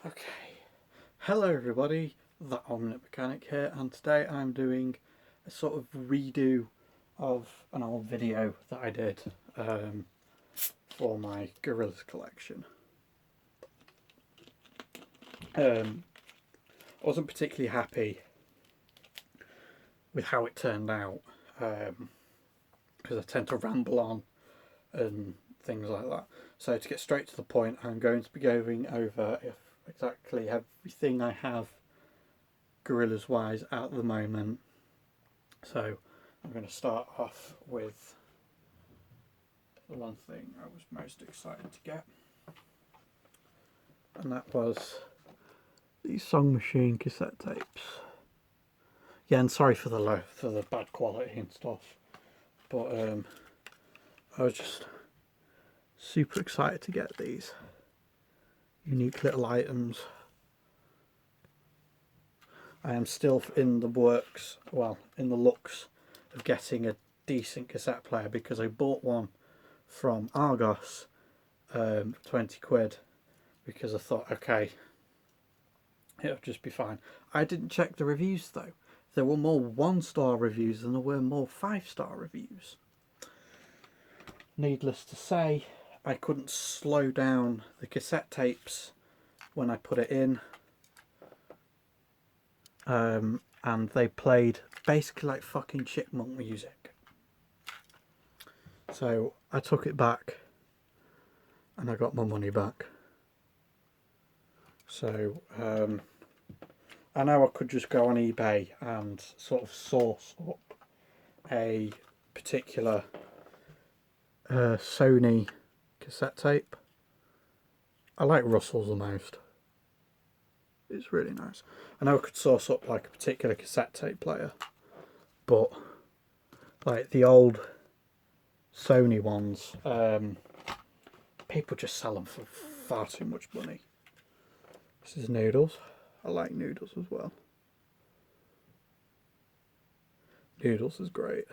Okay, hello everybody, the Omnit Mechanic here, and today I'm doing a sort of redo of an old video that I did for my gorillaz collection. I wasn't particularly happy with how it turned out because I tend to ramble on and things like that. So to get straight to the point, I'm going to be going over exactly everything I have gorillaz wise at the moment. So I'm going to start off with the one thing I was most excited to get, and that was these Song Machine cassette tapes. Yeah, and sorry for the bad quality and stuff, but I was just super excited to get these unique little items. I am still in the works, well, in the looks of getting a decent cassette player because I bought one from Argos for 20 quid because I thought, okay, it'll just be fine. I didn't check the reviews though. There were more 1-star reviews than there were more 5-star reviews. Needless to say, I couldn't slow down the cassette tapes when I put it in. And they played basically like fucking chipmunk music. So I took it back and I got my money back. So I know I could just go on eBay and sort of source up a particular Sony cassette tape. I like Russell's the most. It's really nice. I know I could source up like a particular cassette tape player, but like the old Sony ones, people just sell them for far too much money. This is Noodles. I like Noodles as well. Noodles is great.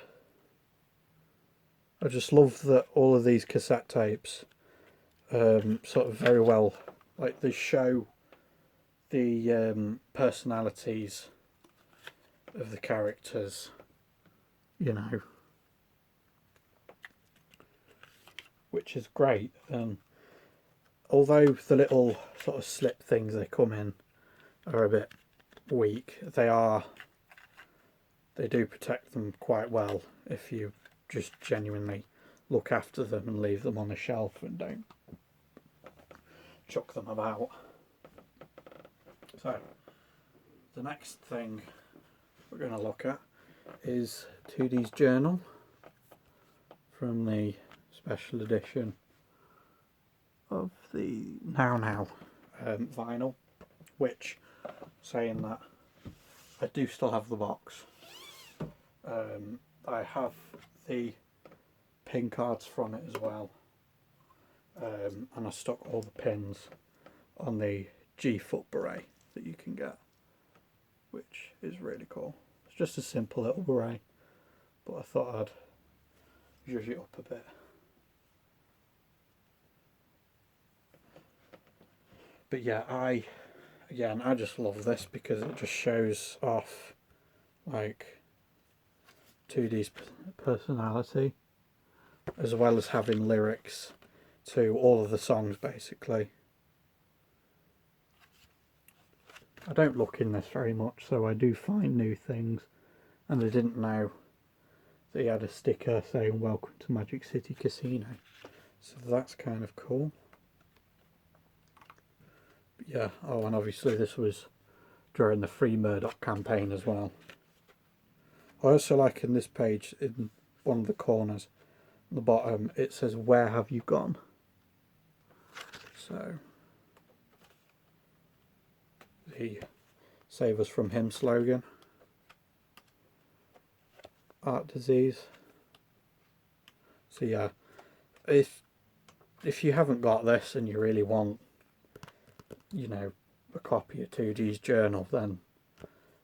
I just love that all of these cassette tapes sort of very well, like they show the personalities of the characters, you know, which is great. Although the little sort of slip things they come in are a bit weak, they do protect them quite well if you just genuinely look after them and leave them on a shelf and don't chuck them about. So the next thing we're going to look at is 2D's Journal from the special edition of the Now vinyl, which, saying that, I do still have the box. I have the pin cards from it as well, and I stuck all the pins on the G foot beret that you can get, which is really cool. It's just a simple little beret, but I thought I'd zhuzh it up a bit. But yeah, I just love this because it just shows off like 2D's personality, as well as having lyrics to all of the songs basically. I don't look in this very much, so I do find new things, and I didn't know that he had a sticker saying "Welcome to Magic City Casino," so that's kind of cool. But yeah, oh, and obviously this was during the Free Murdoch campaign as well. I also like in this page, in one of the corners at the bottom, it says "Where have you gone?" So the Save Us From Him slogan. Art disease. So yeah, if you haven't got this and you really want, you know, a copy of 2D's Journal, then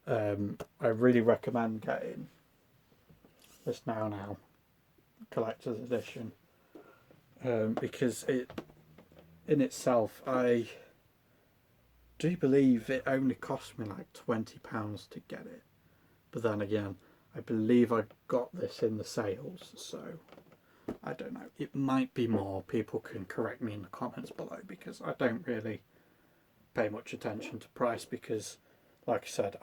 I really recommend getting this Now collector's edition, because it in itself, I do believe it only cost me like £20 to get it. But then again, I believe I got this in the sales, so I don't know. It might be more. People can correct me in the comments below, because I don't really pay much attention to price, because like I said,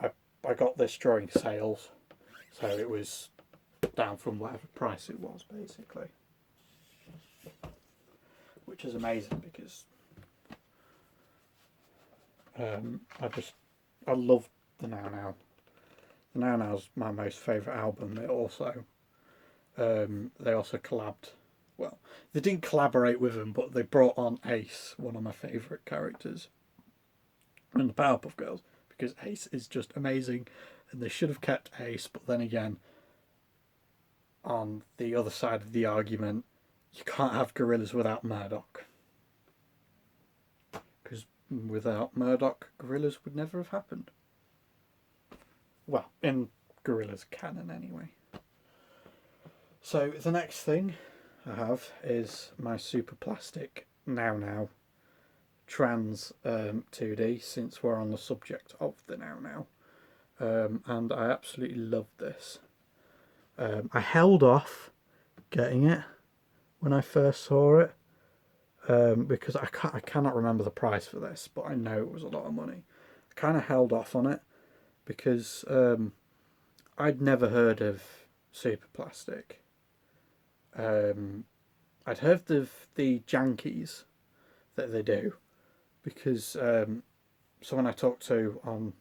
I got this during sales, so it was down from whatever price it was basically, which is amazing, because I love the Now Now. The Now Now's my most favourite album. It also they also collabed. Well, they didn't collaborate with them, but they brought on Ace, one of my favourite characters, and the Powerpuff Girls, because Ace is just amazing, and they should have kept Ace. But then again, on the other side of the argument, you can't have Gorillaz without Murdoch, because without Murdoch, Gorillaz would never have happened. Well, in Gorillaz canon anyway. So the next thing I have is my Super Plastic Now Now Trans 2D, since we're on the subject of the Now Now. And I absolutely love this. I held off getting it when I first saw it, because I cannot remember the price for this, but I know it was a lot of money. I kind of held off on it because I'd never heard of Super Plastic. I'd heard of the Jankies that they do, because someone I talked to on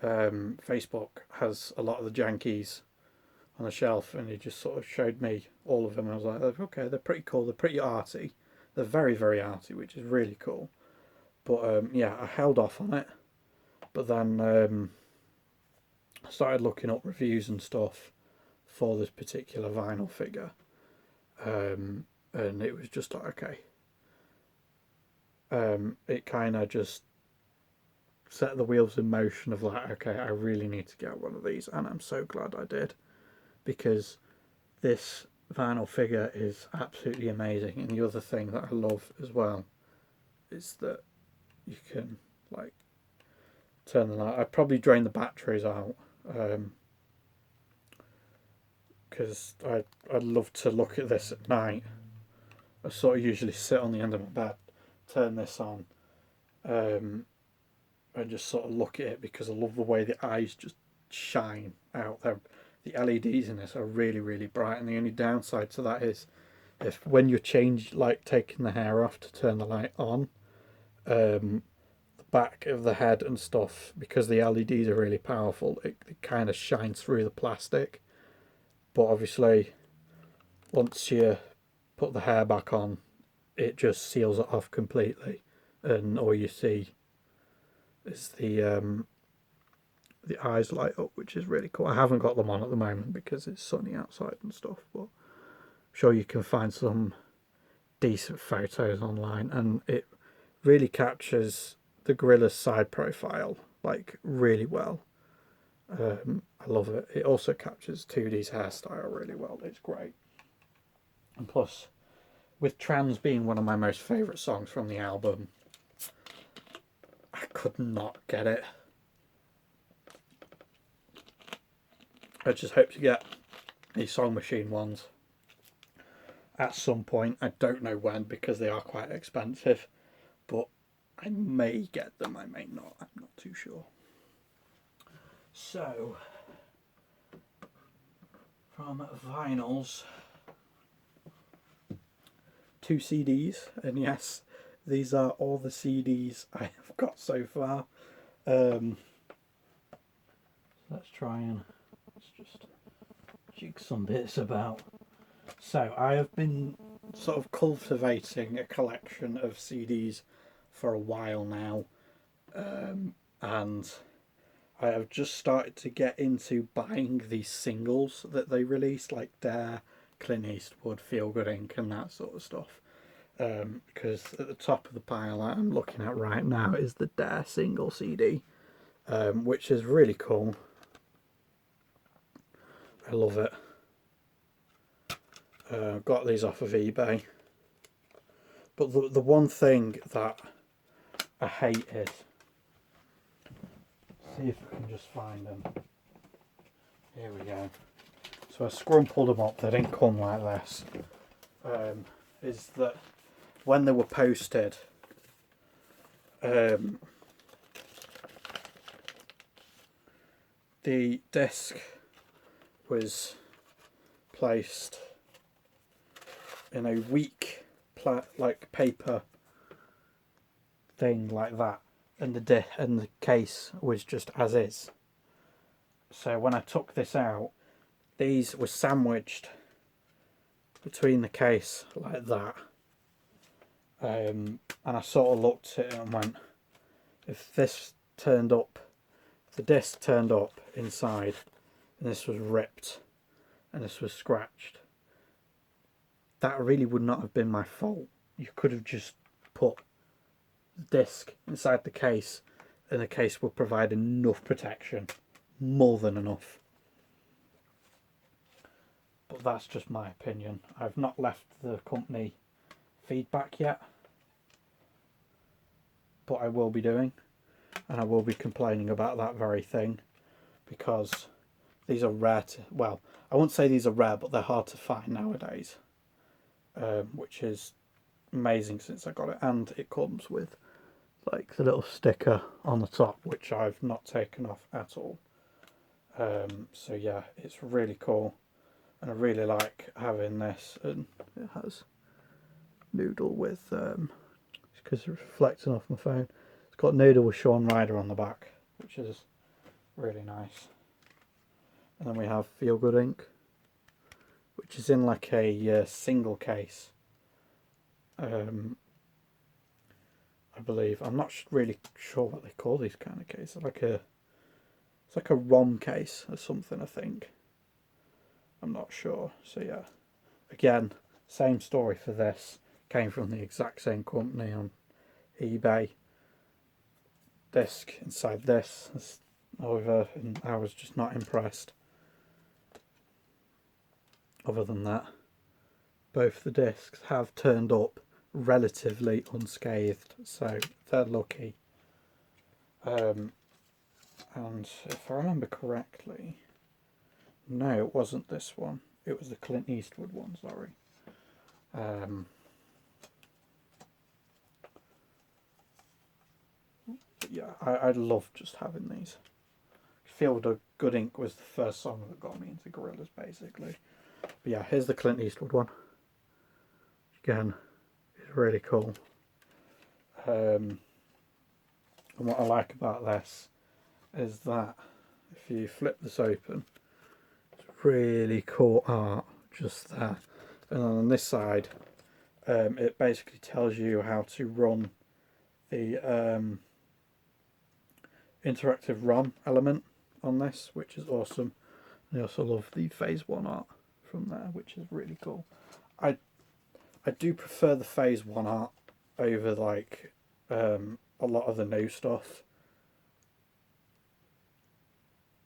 Facebook has a lot of the Jankies on the shelf, and he just sort of showed me all of them, and I was like, okay, they're pretty cool, they're pretty arty, they're very, very arty, which is really cool. But yeah, I held off on it, but then I started looking up reviews and stuff for this particular vinyl figure, and it was just like, okay, it kind of just set the wheels in motion of like, okay, I really need to get one of these, and I'm so glad I did, because this vinyl figure is absolutely amazing. And the other thing that I love as well is that you can like turn the light. I'd probably drain the batteries out, because I'd love to look at this at night. I sort of usually sit on the end of my bed, turn this on, and just sort of look at it, because I love the way the eyes just shine out. The LEDs in this are really, really bright, and the only downside to that is if when you change, like taking the hair off to turn the light on, the back of the head and stuff, because the LEDs are really powerful, it kind of shines through the plastic. But obviously, once you put the hair back on, it just seals it off completely, and all you see is the eyes light up, which is really cool. I haven't got them on at the moment because it's sunny outside and stuff, but I'm sure you can find some decent photos online, and it really captures the Gorillaz side profile like really well. I love it. It also captures 2D's hairstyle really well. It's great. And plus, with Trans being one of my most favourite songs from the album, I could not get it. I just hope to get these Song Machine ones at some point. I don't know when, because they are quite expensive, but I may get them, I may not, I'm not too sure. So, from vinyls, 2 CDs, and yes, these are all the CDs I have got so far. Let's try and just jig some bits about. So I have been sort of cultivating a collection of CDs for a while now, and I have just started to get into buying these singles that they release, like Dare, Clint Eastwood, Feel Good Inc. and that sort of stuff. Because at the top of the pile that I'm looking at right now is the Dare single CD, which is really cool. I love it. Got these off of eBay. But the one thing that I hate is see if I can just find them. Here we go. So I scrumpled them up. They didn't come like this. Is that when they were posted, the disc was placed in a weak like paper thing like that, and the case was just as is. So when I took this out, these were sandwiched between the case like that, and I sort of looked at it and went, if this turned up, if the disc turned up inside and this was ripped and this was scratched, that really would not have been my fault. You could have just put the disc inside the case and the case will provide enough protection, more than enough. But that's just my opinion. I've not left the company feedback yet, but I will be doing, and I will be complaining about that very thing, because these are rare to, well, I wouldn't say these are rare, but they're hard to find nowadays, which is amazing since I got it. And it comes with like the little sticker on the top, which I've not taken off at all. So yeah, it's really cool, and I really like having this. And it has Noodle with because it's reflecting off my phone, it's got Noodle with Shaun Ryder on the back, which is really nice. And then we have Feel Good Ink, which is in like a single case, I believe. I'm not really sure what they call these kind of cases. It's like a ROM case or something, I think. I'm not sure. So yeah, again, same story for this. Came from the exact same company on eBay. Disc inside this. However, and I was just not impressed. Other than that, both the discs have turned up relatively unscathed, so they're lucky. And if I remember correctly, no, it wasn't this one. It was the Clint Eastwood one, sorry. But yeah, I love just having these. Feel Good Ink was the first song that got me into Gorillaz, basically. But yeah, here's the Clint Eastwood one. Again, it's really cool. And what I like about this is that if you flip this open, it's really cool art just there. And on this side, it basically tells you how to run the interactive ROM element on this, which is awesome. And I also love the Phase 1 art from there, which is really cool. I do prefer the Phase 1 art over like a lot of the new stuff,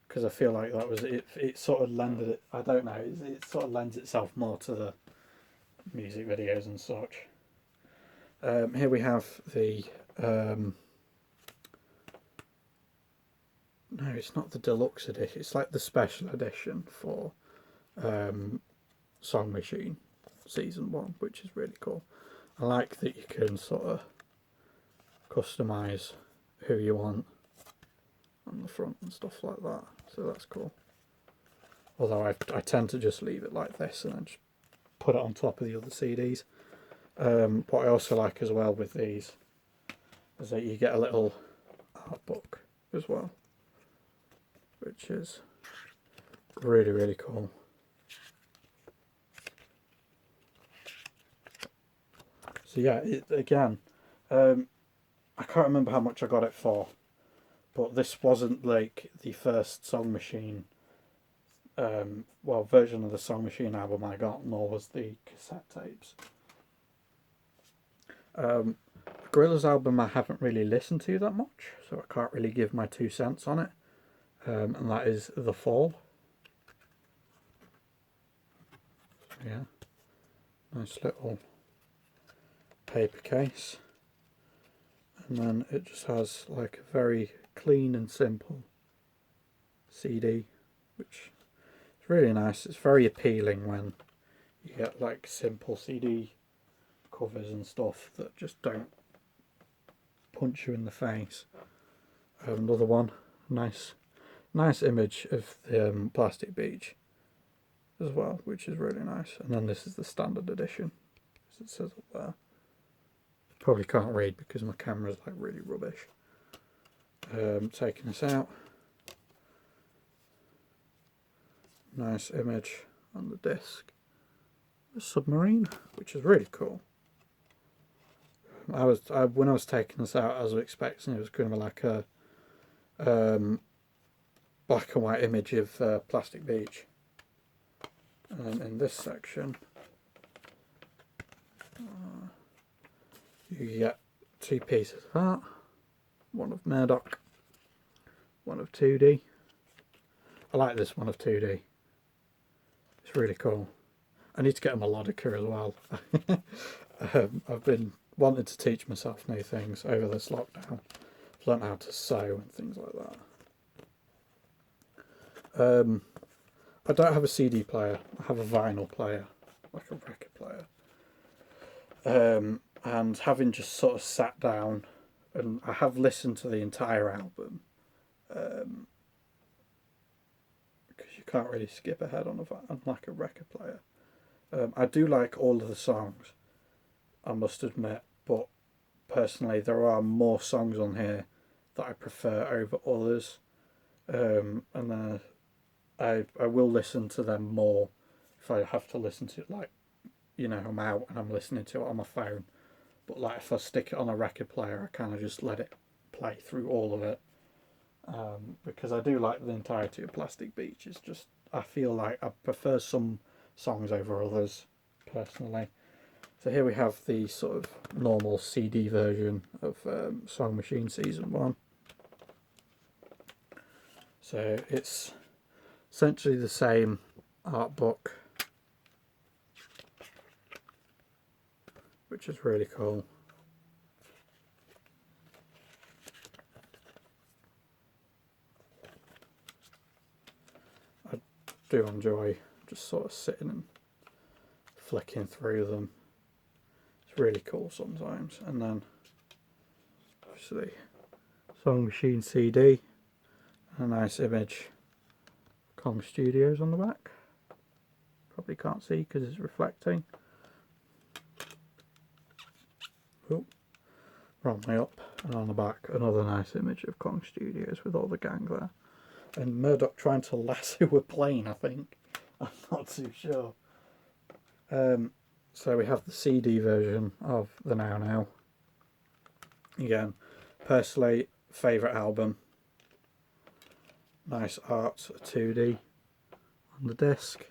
because I feel like that was it. It sort of lended it. I don't know. It sort of lends itself more to the music videos and such. Here we have the. No, it's not the deluxe edition. It's like the special edition for Song Machine Season 1, which is really cool. I like that you can sort of customise who you want on the front and stuff like that, so that's cool. Although I tend to just leave it like this and then just put it on top of the other CDs. What I also like as well with these is that you get a little art book as well, which is really, really cool. So yeah, again, I can't remember how much I got it for, but this wasn't like the first Song Machine, version of the Song Machine album I got, nor was the cassette tapes. Gorillaz album I haven't really listened to that much, so I can't really give my 2 cents on it, and that is The Fall. Yeah, nice little paper case, and then it just has like a very clean and simple CD, which is really nice. It's very appealing when you get like simple CD covers and stuff that just don't punch you in the face. I have another one, nice image of the plastic beach as well, which is really nice. And then this is the standard edition, as it says up there. Probably can't read because my camera's like really rubbish. Taking this out, nice image on the disc. The submarine, which is really cool. When I was taking this out, I was expecting it was going to be like a black and white image of Plastic Beach. And in this section, you get two pieces of art. One of Murdoch, one of 2D. I like this one of 2D. It's really cool. I need to get a melodica as well. I've been wanting to teach myself new things over this lockdown. I've learned how to sew and things like that. I don't have a CD player. I have a vinyl player, like a record player. And having just sort of sat down, and I have listened to the entire album, because you can't really skip ahead on like a record player. I do like all of the songs, I must admit, but personally there are more songs on here that I prefer over others, and I will listen to them more if I have to listen to it, like, you know, I'm out and I'm listening to it on my phone. But like if I stick it on a record player, I kind of just let it play through all of it, because I do like the entirety of Plastic Beach. It's just, I feel like I prefer some songs over others personally. So here we have the sort of normal CD version of Song Machine Season 1. So it's essentially the same art book, which is really cool. I do enjoy just sort of sitting and flicking through them. It's really cool sometimes. And then obviously Song Machine CD, a nice image of Kong Studios on the back. Probably can't see because it's reflecting. Oh, wrong way up. And on the back, another nice image of Kong Studios with all the gang there. And Murdoch trying to lasso a plane, I think. I'm not too sure. So we have the CD version of the Now Now. Again, personally, favourite album. Nice art, 2D on the disc.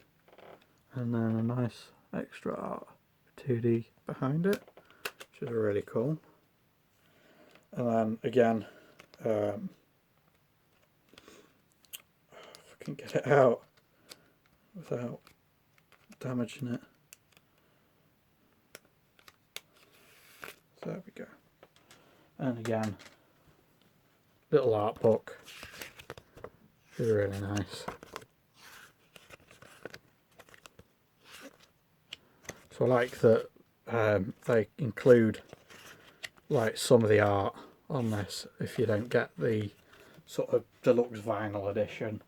And then a nice extra art, 2D behind it, which is really cool. And then again, if I can get it out without damaging it. So there we go. And again, little art book, which is really nice. So I like that they include like some of the art on this if you don't get the sort of deluxe vinyl edition.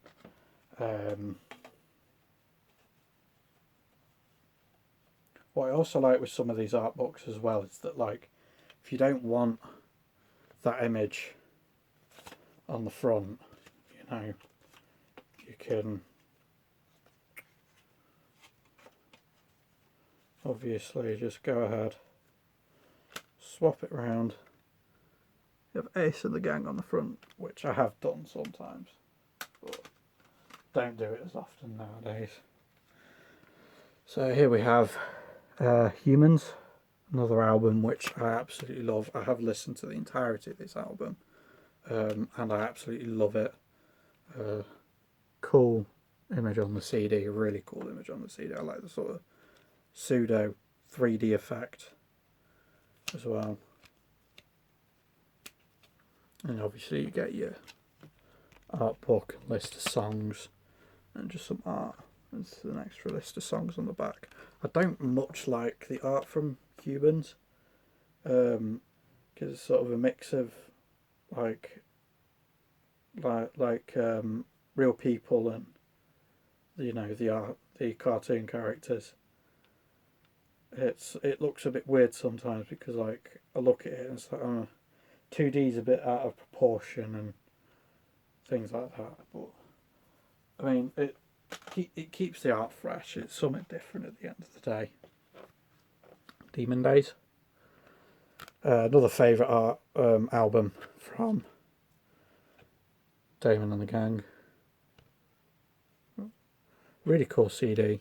What I also like with some of these art books as well is that, like, if you don't want that image on the front, you know, you can obviously just go ahead, swap it round. You have Ace and the Gang on the front, which I have done sometimes, but don't do it as often nowadays. So here we have Humans, another album which I absolutely love. I have listened to the entirety of this album, and I absolutely love it. Cool image on the CD, really cool image on the CD. I like the sort of pseudo 3D effect as well. And obviously you get your art book and list of songs, and just some art. There's an extra list of songs on the back. I don't much like the art from Cubans, because it's sort of a mix of like real people and the cartoon characters. It looks a bit weird sometimes because like I look at it and it's like 2D's a bit out of proportion and things like that. But I mean it keeps the art fresh. It's something different at the end of the day. Demon Days. Another favourite art album from Damon and the Gang. Really cool CD.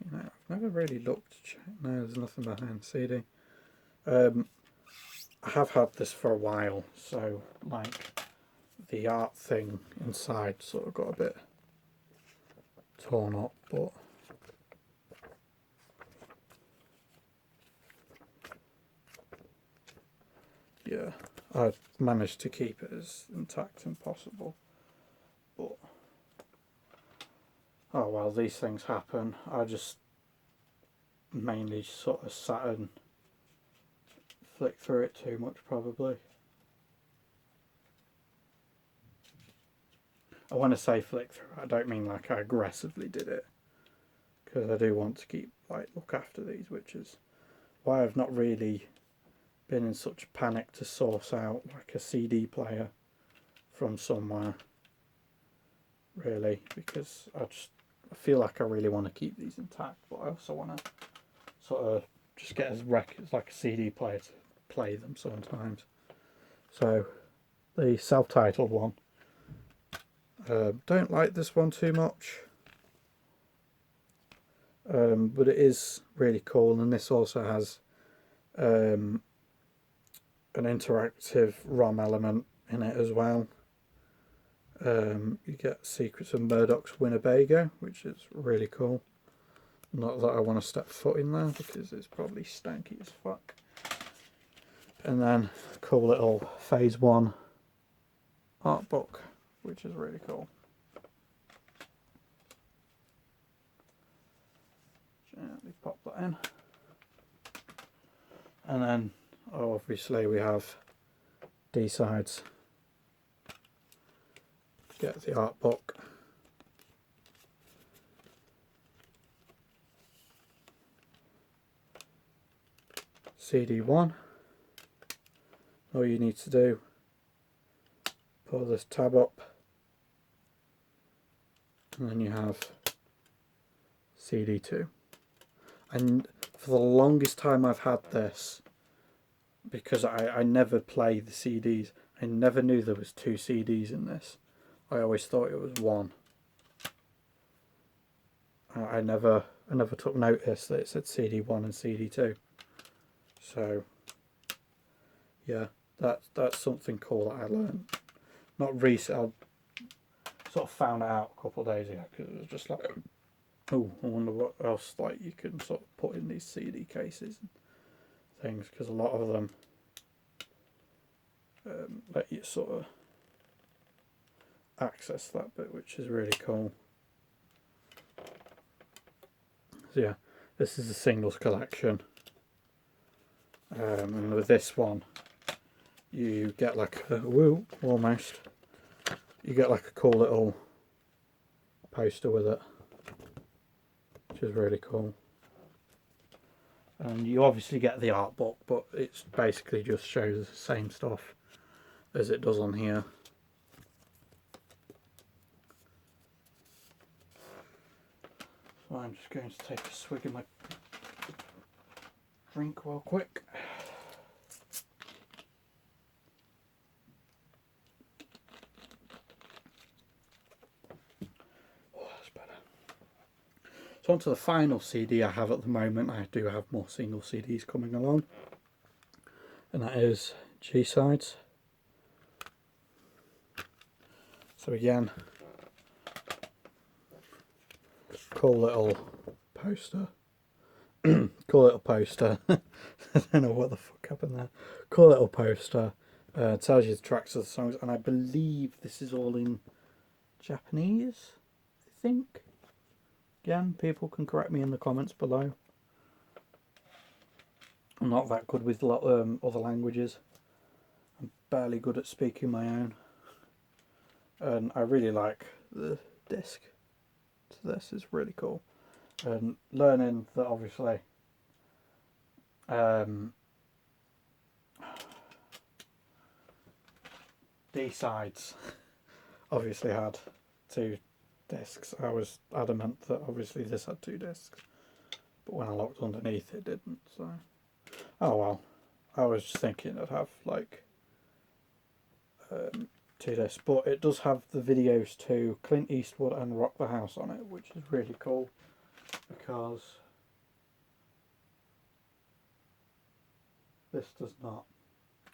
You know, I've never really looked. No, there's nothing behind the CD. I have had this for a while, so like the art thing inside sort of got a bit torn up, but yeah, I managed to keep it as intact as possible. But oh well, these things happen. I just mainly sort of sat and flicked through it too much, probably. I want to say flick through, I don't mean like I aggressively did it, because I do want to look after these, which is why I've not really been in such panic to source out like a CD player from somewhere, really, because I feel like I really want to keep these intact, but I also want to sort of just get as like a CD player to play them sometimes. So the self-titled one, don't like this one too much, but it is really cool, and this also has an interactive ROM element in it as well. You get Secrets of Murdoch's Winnebago, which is really cool. Not that I want to step foot in there because it's probably stanky as fuck. And then a cool little Phase 1 art book, which is really cool. Gently pop that in. And then obviously we have D-sides. Get the art book. CD1. All you need to do, pull this tab up, and then you have CD2. And for the longest time I've had this, because I never play the CDs, I never knew there was 2 CDs in this. I always thought it was 1. I never took notice that it said CD1 and CD2. So yeah, that's something cool that I learned. Not recent, I sort of found it out a couple of days ago because it was just like, oh, I wonder what else like you can sort of put in these CD cases and things, because a lot of them let you sort of access that bit, which is really cool. So yeah, this is a singles collection, and with this one you get like a almost you get like a cool little poster with it, which is really cool. And you obviously get the art book, but it's basically just shows the same stuff as it does on here. So I'm just going to take a swig of my drink real quick. Oh, that's better. So on to the final CD I have at the moment. I do have more single CDs coming along, and that is G-sides. So again, cool little poster. Cool little poster. I don't know what the fuck happened there. Cool little poster. Tells you the tracks of the songs, and I believe this is all in Japanese, I think. Again, people can correct me in the comments below. I'm not that good with other languages. I'm barely good at speaking my own. And I really like the disc to this. Is really cool. And learning that obviously D-sides obviously had 2 discs. I was adamant that obviously this had 2 discs, but when I looked underneath it didn't, so oh well. I was just thinking it'd have like 2 discs, but it does have the videos to Clint Eastwood and Rock the House on it, which is really cool because this does not,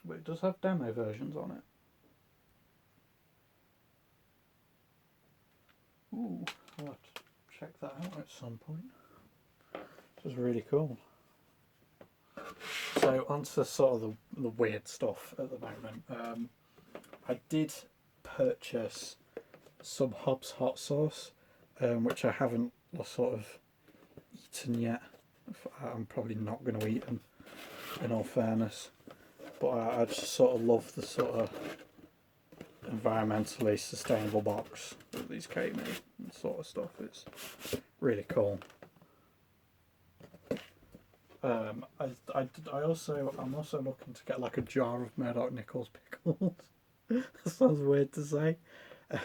but it does have demo versions on it. Ooh, I'll have to check that out at some point. This is really cool. So onto sort of the weird stuff at the moment. I did purchase some Hobbs hot sauce, which I haven't sort of eaten yet. I'm probably not going to eat them, in all fairness. But I just sort of love the sort of environmentally sustainable box that these came in and sort of stuff. It's really cool. I'm also looking to get like a jar of Murdoch Nichols pickles. That sounds weird to say,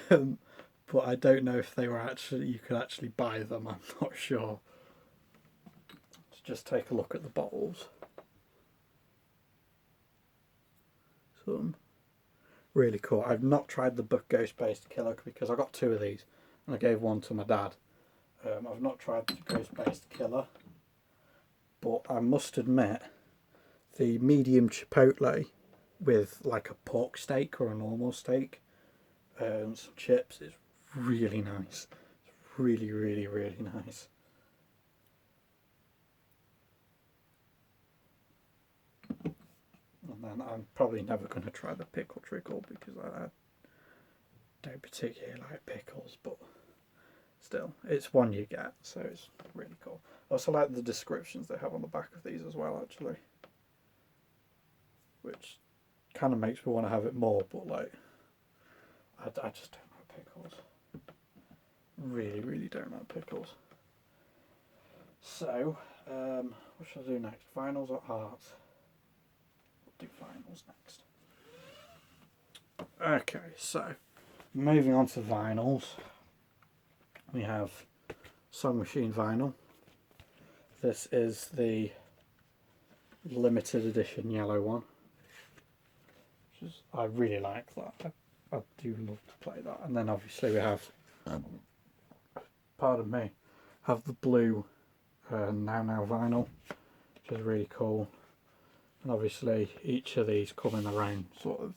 but I don't know if you could actually buy them. I'm not sure. Let's just take a look at the bottles. Some really cool. I've not tried the ghost-based killer because I got 2 of these and I gave one to my dad. I've not tried the ghost-based killer, but I must admit the medium chipotle with like a pork steak or a normal steak, some chips, is really nice. It's really, really, really nice. And then I'm probably never going to try the pickle trickle because I don't particularly like pickles, but still, it's one you get, so it's really cool. I also like the descriptions they have on the back of these as well, actually, which kind of makes me want to have it more, but like, I just don't like pickles. Really, really don't like pickles. So, what shall I do next? Vinyls or art? We'll do vinyls next. Okay, so moving on to vinyls, we have Song Machine vinyl. This is the limited edition yellow one. I really like that. I do love to play that. And then obviously we have, pardon me, have the blue Now vinyl, which is really cool. And obviously each of these come in their own sort of,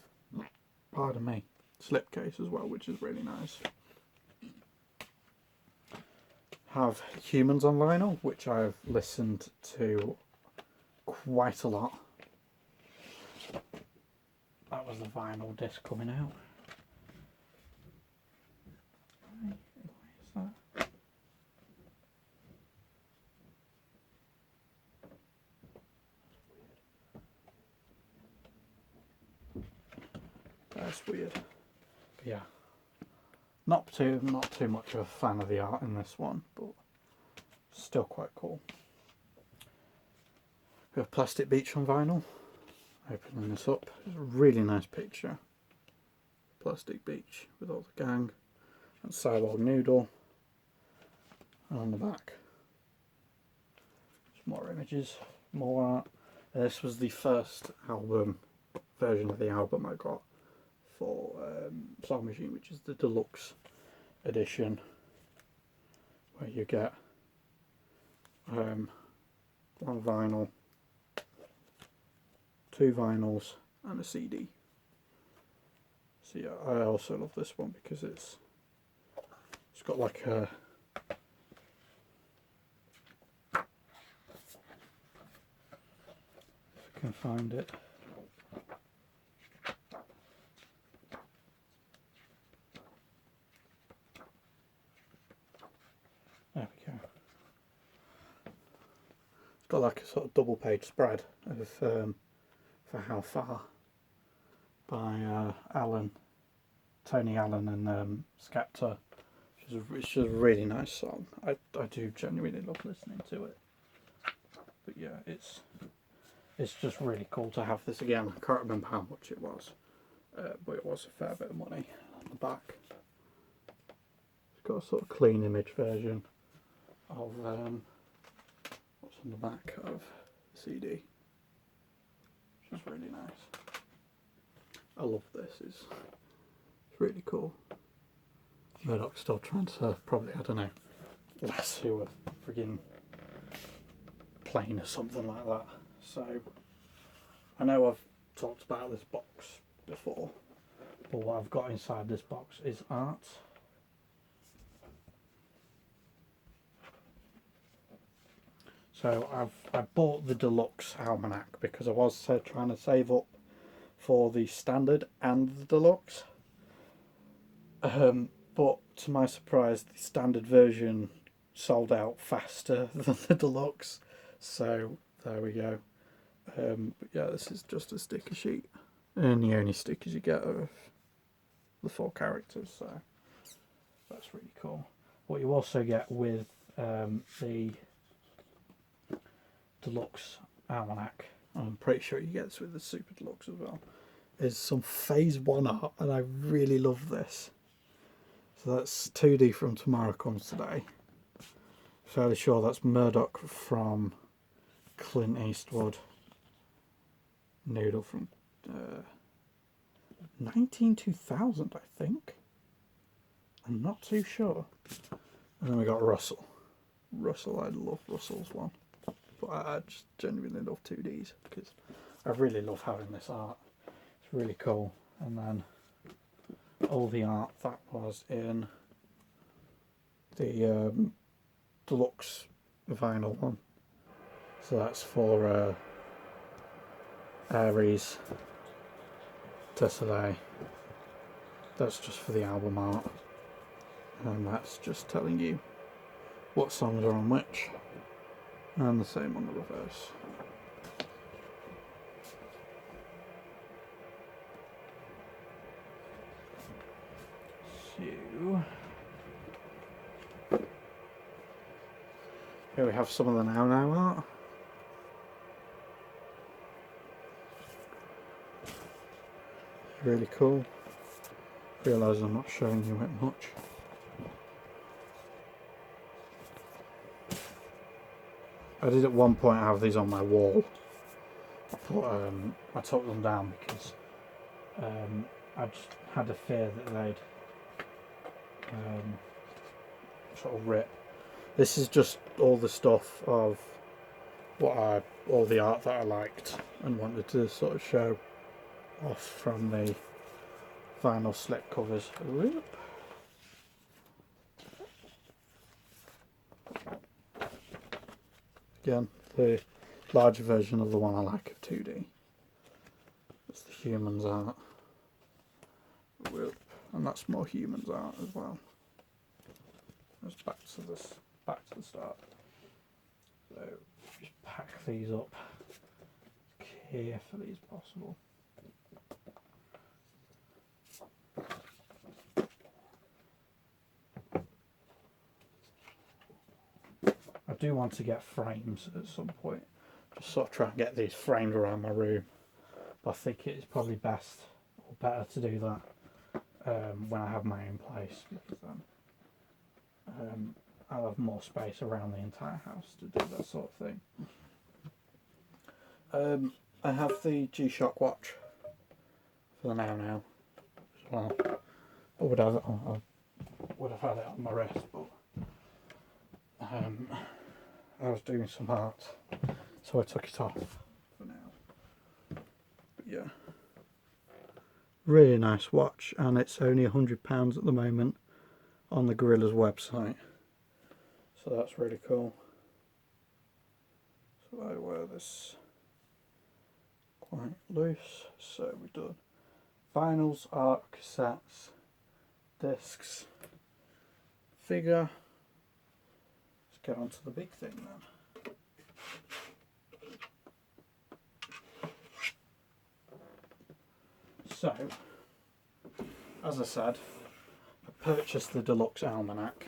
pardon me, slipcase as well, which is really nice. Have Humans on vinyl, which I've listened to quite a lot. That was the vinyl disc coming out. Why is that? That's weird. But yeah, not too much of a fan of the art in this one, but still quite cool. We have Plastic Beach on vinyl. Opening this up, it's a really nice picture. Plastic Beach with all the gang and Cyborg Noodle. And on the back, some more images, more art. This was the first version of the album I got for Song Machine, which is the deluxe edition, where you get one vinyl, 2 vinyls and a CD. So yeah, I also love this one because it's got like a if I can find it. got like a sort of double page spread of For How Far by Tony Allen and Skepta. It's just a really nice song. I do genuinely love listening to it. But yeah, it's just really cool to have this again. I can't remember how much it was, but it was a fair bit of money. On the back, it's got a sort of clean image version of what's on the back of the CD, which is really nice. I love this. It's really cool. Murdoch's still trying to probably, I don't know, lasso a friggin' plane or something like that. So I know I've talked about this box before, but what I've got inside this box is art. So I bought the deluxe almanac because I was trying to save up for the standard and the deluxe. But to my surprise, the standard version sold out faster than the deluxe. So there we go. But yeah, this is just a sticker sheet, and the only stickers you get are the 4 characters. So that's really cool. What you also get with the deluxe almanac, I'm pretty sure you get this with the super deluxe as well, is some phase 1 art, and I really love this. So that's 2D from Tomorrow Comes Today. Fairly sure that's Murdoch from Clint Eastwood. Noodle from 2000, I think. I'm not too sure. And then we got Russell. I love Russell's one. But I just genuinely love 2Ds because I really love having this art. It's really cool. And then all the art that was in the deluxe vinyl one. So that's for Aries, Tessellé. That's just for the album art. And that's just telling you what songs are on which. And the same on the reverse. So here we have some of the Now art. Really cool. Realise I'm not showing you it much. I did at one point have these on my wall, but I took them down because I just had a fear that they'd sort of rip. This is just all the stuff of all the art that I liked and wanted to sort of show off from the vinyl slip covers. Whoop. Again, the larger version of the one I like of 2D. It's the humans art. Whoop. And that's more humans art as well. Let's back to the start. So just pack these up as carefully as possible. I do want to get frames at some point. Just sort of try and get these framed around my room. But I think it is probably best or better to do that when I have my own place, because then I'll have more space around the entire house to do that sort of thing. I have the G.Shock watch for the Now as well. I would have had it on my wrist, but I was doing some art, so I took it off for now. But yeah, really nice watch, and it's only £100 at the moment on the gorillaz website, so that's really cool. So I wear this quite loose. So we've done vinyls, art, cassettes, discs, figure. Let's get on to the big thing then. So, as I said, I purchased the deluxe almanac,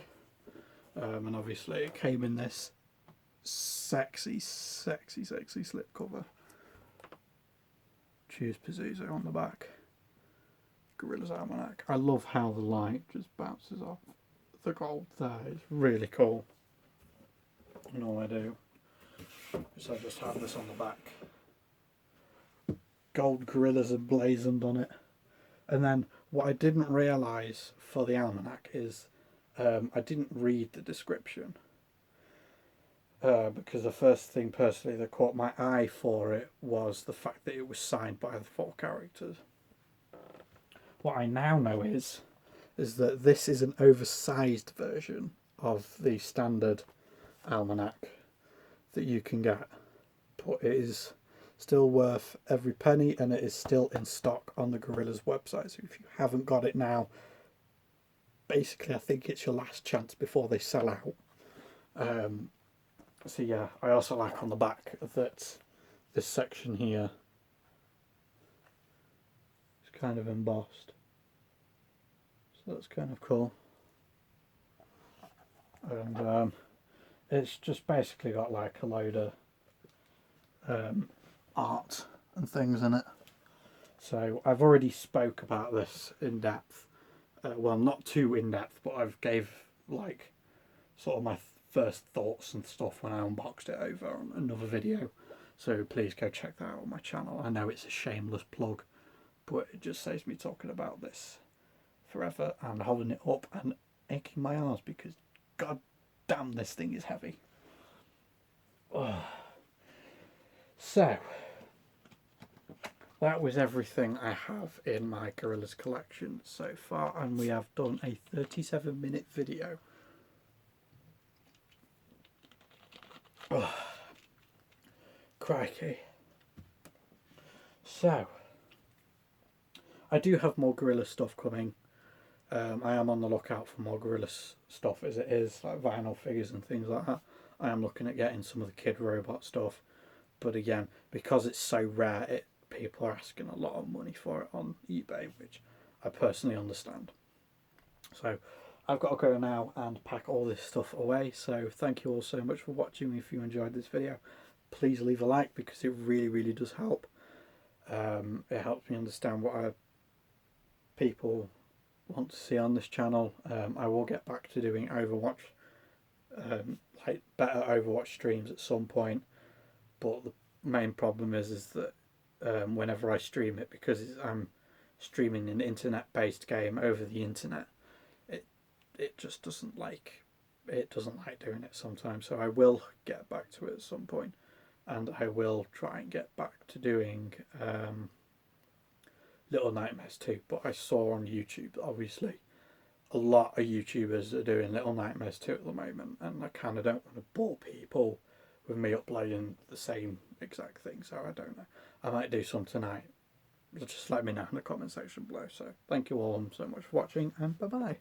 and obviously it came in this sexy slipcover. G.reviewz on the back. Gorillaz almanac. I love how the light just bounces off the gold there. It's really cool. And all I do is I just have this on the back. Gold gorillaz emblazoned on it. And then what I didn't realise for the almanac is I didn't read the description. Because the first thing personally that caught my eye for it was the fact that it was signed by the 4 characters. What I now know is that this is an oversized version of the standard almanac that you can get, but it is still worth every penny, and it is still in stock on the gorillaz website. So if you haven't got it now, basically I think it's your last chance before they sell out. So yeah, I also like on the back that this section here is kind of embossed, so that's kind of cool. And it's just basically got like a load of art and things in it. So I've already spoke about this in depth, well, not too in depth, but I've gave like sort of my first thoughts and stuff when I unboxed it over on another video, so please go check that out on my channel. I know it's a shameless plug, but it just saves me talking about this forever and holding it up and aching my arms because god damn this thing is heavy. Oh. So that was everything I have in my gorillaz collection so far, and we have done a 37-minute video. Oh, crikey. So, I do have more gorillaz stuff coming. I am on the lookout for more gorillaz stuff as it is, like vinyl figures and things like that. I am looking at getting some of the kid robot stuff, but again, because it's so rare, people are asking a lot of money for it on eBay, which I personally understand. So I've got to go now and pack all this stuff away. So thank you all so much for watching. If you enjoyed this video, please leave a like, because it really does help. It helps me understand what people want to see on this channel. I will get back to doing Overwatch, like better Overwatch streams at some point, but the main problem is that whenever I stream it, because I'm streaming an internet-based game over the internet, it just doesn't like doing it sometimes. So I will get back to it at some point, and I will try and get back to doing Little Nightmares too. But I saw on YouTube that obviously a lot of YouTubers are doing Little Nightmares 2 at the moment, and I kind of don't want to bore people with me uploading the same exact thing, so I don't know. I might do some tonight. Just let me know in the comment section below. So thank you all so much for watching, and bye bye.